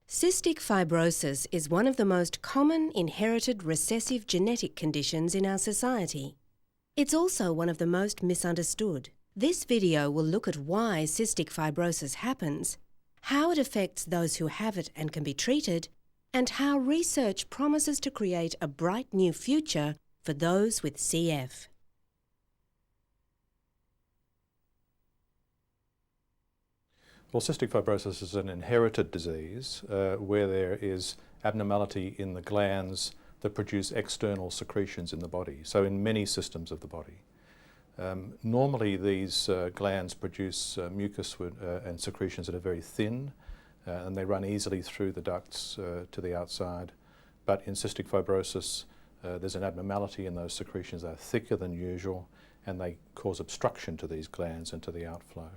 Cystic fibrosis is one of the most common inherited recessive genetic conditions in our society. It's also one of the most misunderstood. This video will look at why cystic fibrosis happens, how it affects those who have it and can be treated, and how research promises to create a bright new future for those with CF. Well, cystic fibrosis is an inherited disease where there is abnormality in the glands that produce external secretions in the body, so in many systems of the body. Normally these glands produce mucus and secretions that are very thin and they run easily through the ducts to the outside, but in cystic fibrosis there's an abnormality in those secretions. They're thicker than usual and they cause obstruction to these glands and to the outflow.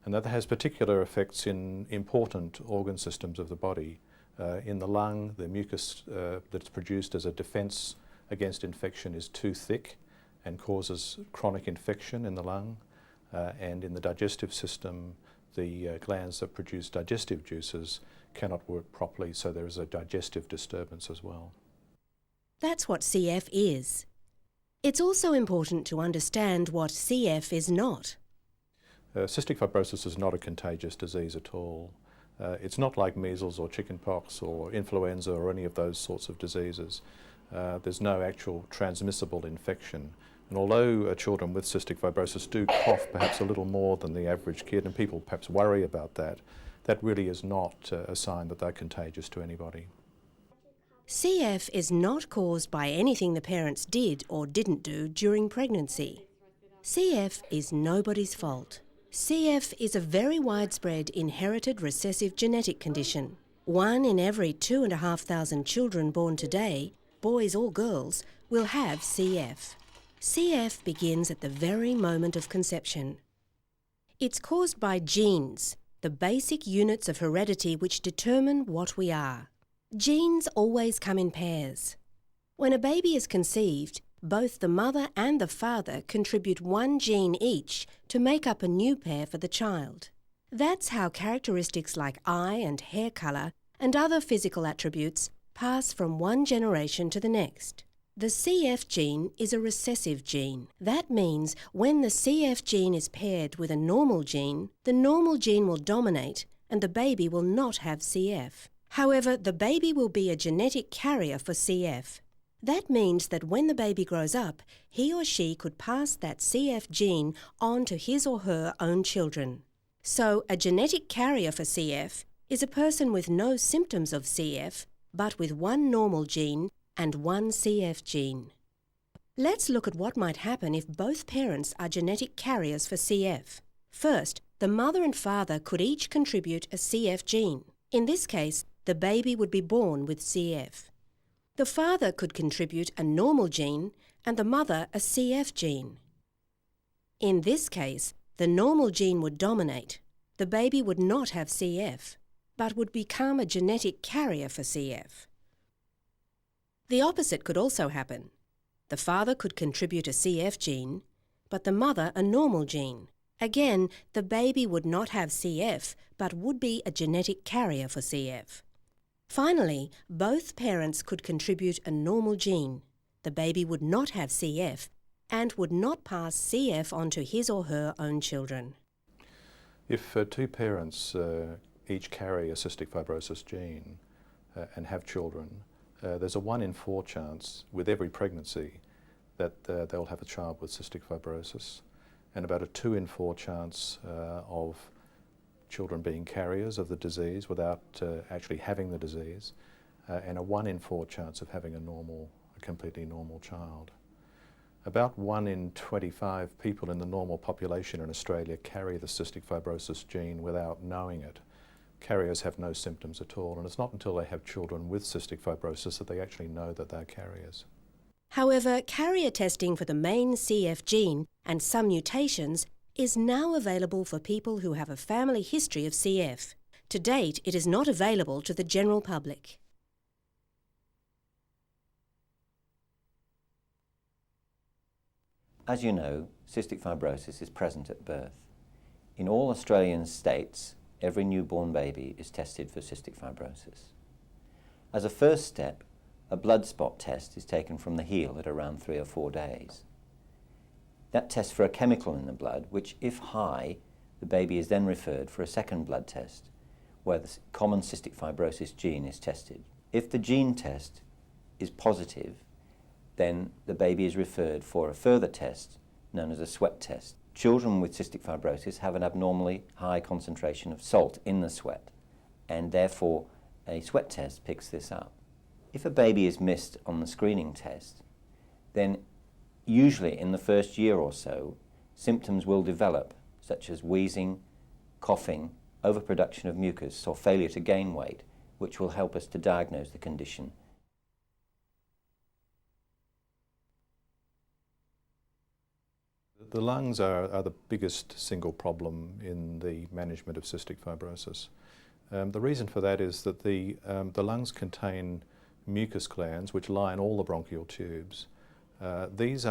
And that has particular effects in important organ systems of the body. In the lung, the mucus that's produced as a defense against infection is too thick and causes chronic infection in the lung. And in the digestive system, the glands that produce digestive juices cannot work properly, so there is a digestive disturbance as well. That's what CF is. It's also important to understand what CF is not. Cystic fibrosis is not a contagious disease at all. It's not like measles or chickenpox or influenza or any of those sorts of diseases. There's no actual transmissible infection. And although children with cystic fibrosis do cough perhaps a little more than the average kid, and people perhaps worry about that, that really is not a sign that they're contagious to anybody. CF is not caused by anything the parents did or didn't do during pregnancy. CF is nobody's fault. CF is a very widespread inherited recessive genetic condition. 1 in every 2,500 children born today, boys or girls, will have CF. CF begins at the very moment of conception. It's caused by genes, the basic units of heredity which determine what we are. Genes always come in pairs. When a baby is conceived, both the mother and the father contribute one gene each to make up a new pair for the child. That's how characteristics like eye and hair colour and other physical attributes pass from one generation to the next. The CF gene is a recessive gene. That means when the CF gene is paired with a normal gene, the normal gene will dominate and the baby will not have CF. However, the baby will be a genetic carrier for CF. That means that when the baby grows up, he or she could pass that CF gene on to his or her own children. So, a genetic carrier for CF is a person with no symptoms of CF, but with one normal gene and one CF gene. Let's look at what might happen if both parents are genetic carriers for CF. First, the mother and father could each contribute a CF gene. In this case, the baby would be born with CF. The father could contribute a normal gene and the mother a CF gene. In this case, the normal gene would dominate. The baby would not have CF, but would become a genetic carrier for CF. The opposite could also happen. The father could contribute a CF gene, but the mother a normal gene. Again, the baby would not have CF, but would be a genetic carrier for CF. Finally, both parents could contribute a normal gene. The baby would not have CF and would not pass CF on to his or her own children. If two parents each carry a cystic fibrosis gene and have children, there's a 1 in 4 chance with every pregnancy that they'll have a child with cystic fibrosis, and about a 2 in 4 chance of children being carriers of the disease without actually having the disease, and a 1 in 4 chance of having a completely normal child. About 1 in 25 people in the normal population in Australia carry the cystic fibrosis gene without knowing it. Carriers have no symptoms at all, and it's not until they have children with cystic fibrosis that they actually know that they're carriers. However, carrier testing for the main CF gene and some mutations is now available for people who have a family history of CF. To date, it is not available to the general public. As you know, cystic fibrosis is present at birth. In all Australian states, every newborn baby is tested for cystic fibrosis. As a first step, a blood spot test is taken from the heel at around 3 or 4 days. That tests for a chemical in the blood, which, if high, the baby is then referred for a second blood test, where the common cystic fibrosis gene is tested. If the gene test is positive, then the baby is referred for a further test known as a sweat test. Children with cystic fibrosis have an abnormally high concentration of salt in the sweat, and therefore a sweat test picks this up. If a baby is missed on the screening test, then usually in the first year or so, symptoms will develop, such as wheezing, coughing, overproduction of mucus, or failure to gain weight, which will help us to diagnose the condition. The lungs are the biggest single problem in the management of cystic fibrosis. The reason for that is that the lungs contain mucus glands which line all the bronchial tubes. These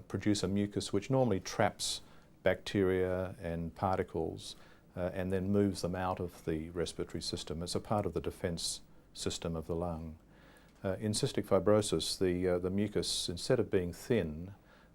produce a mucus which normally traps bacteria and particles and then moves them out of the respiratory system as a part of the defence system of the lung. In cystic fibrosis, the mucus, instead of being thin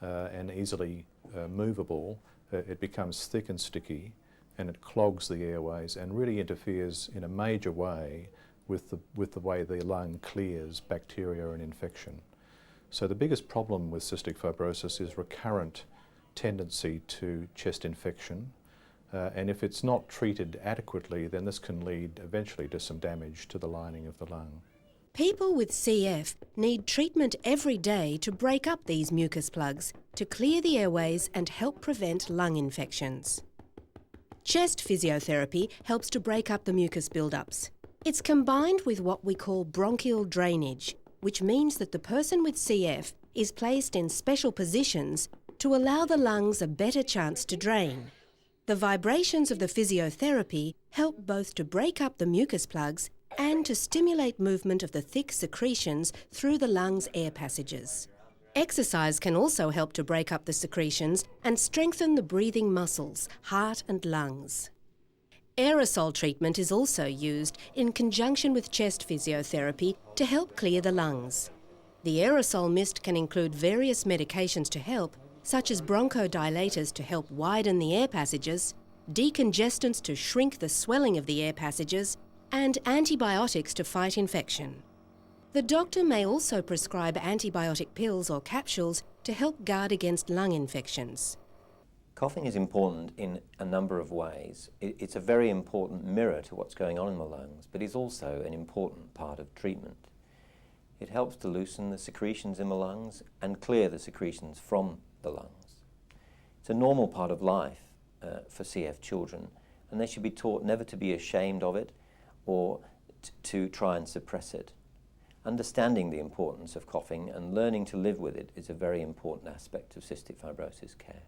and easily movable, it becomes thick and sticky, and it clogs the airways and really interferes in a major way with the way the lung clears bacteria and infection. So the biggest problem with cystic fibrosis is recurrent tendency to chest infection, and if it's not treated adequately, then this can lead eventually to some damage to the lining of the lung. People with CF need treatment every day to break up these mucus plugs, to clear the airways and help prevent lung infections. Chest physiotherapy helps to break up the mucus buildups. It's combined with what we call bronchial drainage, which means that the person with CF is placed in special positions to allow the lungs a better chance to drain. The vibrations of the physiotherapy help both to break up the mucus plugs and to stimulate movement of the thick secretions through the lungs' air passages. Exercise can also help to break up the secretions and strengthen the breathing muscles, heart and lungs. Aerosol treatment is also used in conjunction with chest physiotherapy to help clear the lungs. The aerosol mist can include various medications to help, such as bronchodilators to help widen the air passages, decongestants to shrink the swelling of the air passages, and antibiotics to fight infection. The doctor may also prescribe antibiotic pills or capsules to help guard against lung infections. Coughing is important in a number of ways. It's a very important mirror to what's going on in the lungs, but is also an important part of treatment. It helps to loosen the secretions in the lungs and clear the secretions from the lungs. It's a normal part of life for CF children, and they should be taught never to be ashamed of it or to try and suppress it. Understanding the importance of coughing and learning to live with it is a very important aspect of cystic fibrosis care.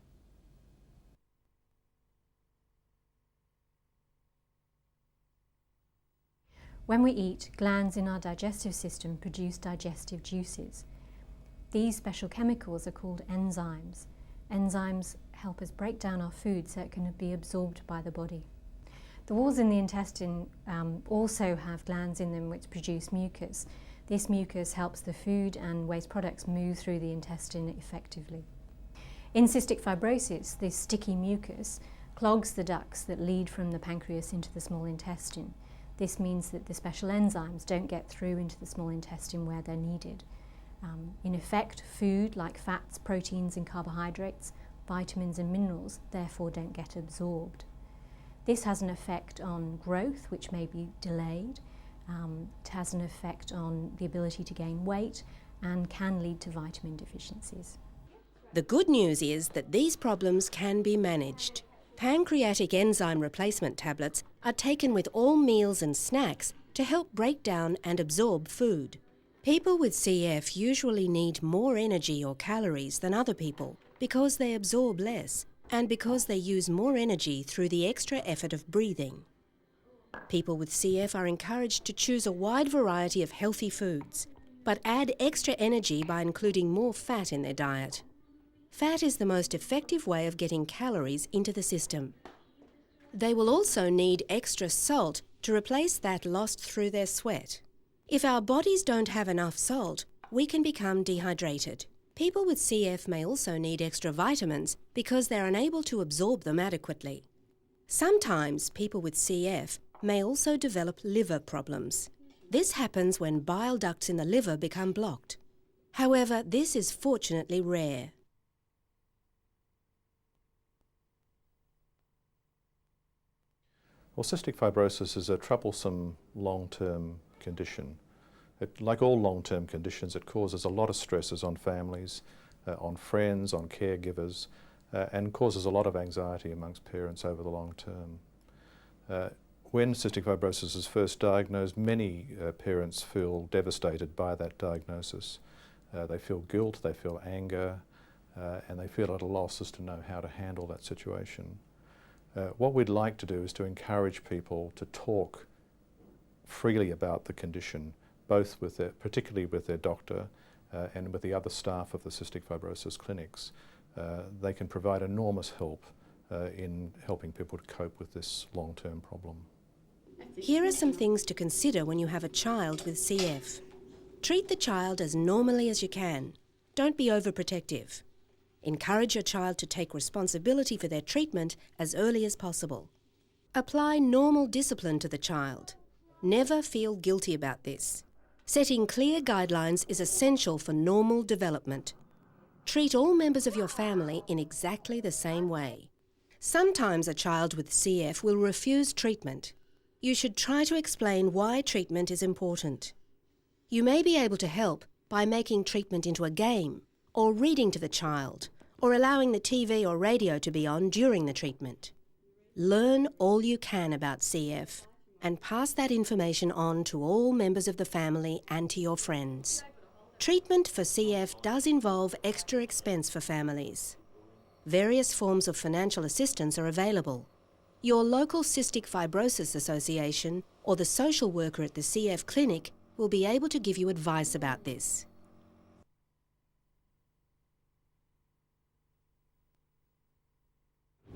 When we eat, glands in our digestive system produce digestive juices. These special chemicals are called enzymes. Enzymes help us break down our food so it can be absorbed by the body. The walls in the intestine also have glands in them which produce mucus. This mucus helps the food and waste products move through the intestine effectively. In cystic fibrosis, this sticky mucus clogs the ducts that lead from the pancreas into the small intestine. This means that the special enzymes don't get through into the small intestine where they're needed. In effect, food like fats, proteins and carbohydrates, vitamins and minerals therefore don't get absorbed. This has an effect on growth, which may be delayed. It has an effect on the ability to gain weight and can lead to vitamin deficiencies. The good news is that these problems can be managed. Pancreatic enzyme replacement tablets are taken with all meals and snacks to help break down and absorb food. People with CF usually need more energy or calories than other people because they absorb less and because they use more energy through the extra effort of breathing. People with CF are encouraged to choose a wide variety of healthy foods, but add extra energy by including more fat in their diet. Fat is the most effective way of getting calories into the system. They will also need extra salt to replace that lost through their sweat. If our bodies don't have enough salt, we can become dehydrated. People with CF may also need extra vitamins because they're unable to absorb them adequately. Sometimes people with CF may also develop liver problems. This happens when bile ducts in the liver become blocked. However, this is fortunately rare. Well, cystic fibrosis is a troublesome long-term condition. Like all long-term conditions, it causes a lot of stresses on families, on friends, on caregivers, and causes a lot of anxiety amongst parents over the long term. When cystic fibrosis is first diagnosed, many parents feel devastated by that diagnosis. They feel guilt, they feel anger, and they feel at a loss as to know how to handle that situation. What we'd like to do is to encourage people to talk freely about the condition, both with particularly with their doctor and with the other staff of the cystic fibrosis clinics. They can provide enormous help in helping people to cope with this long-term problem. Here are some things to consider when you have a child with CF. Treat the child as normally as you can. Don't be overprotective. Encourage your child to take responsibility for their treatment as early as possible. Apply normal discipline to the child. Never feel guilty about this. Setting clear guidelines is essential for normal development. Treat all members of your family in exactly the same way. Sometimes a child with CF will refuse treatment. You should try to explain why treatment is important. You may be able to help by making treatment into a game, or reading to the child, or allowing the TV or radio to be on during the treatment. Learn all you can about CF and pass that information on to all members of the family and to your friends. Treatment for CF does involve extra expense for families. Various forms of financial assistance are available. Your local Cystic Fibrosis Association or the social worker at the CF clinic will be able to give you advice about this.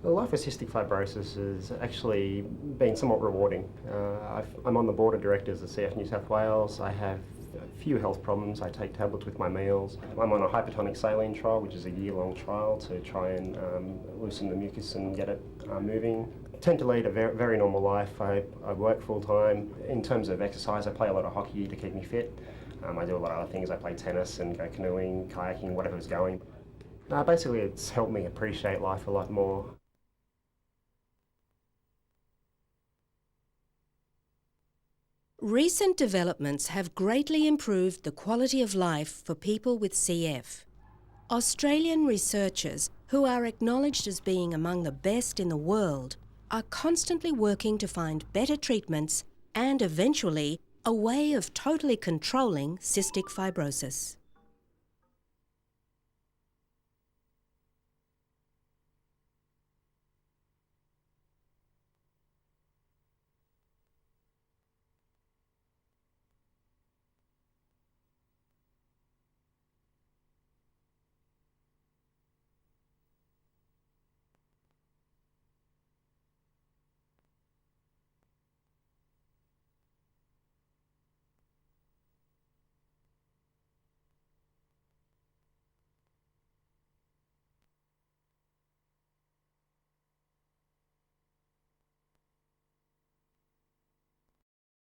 The life with cystic fibrosis has actually been somewhat rewarding. I'm on the board of directors of CF New South Wales. I have a few health problems. I take tablets with my meals. I'm on a hypertonic saline trial, which is a year-long trial to try and loosen the mucus and get it moving. I tend to lead a very normal life. I work full-time. In terms of exercise, I play a lot of hockey to keep me fit. I do a lot of other things. I play tennis and go canoeing, kayaking, whatever's going. Basically, it's helped me appreciate life a lot more. Recent developments have greatly improved the quality of life for people with CF. Australian researchers, who are acknowledged as being among the best in the world, are constantly working to find better treatments and eventually a way of totally controlling cystic fibrosis.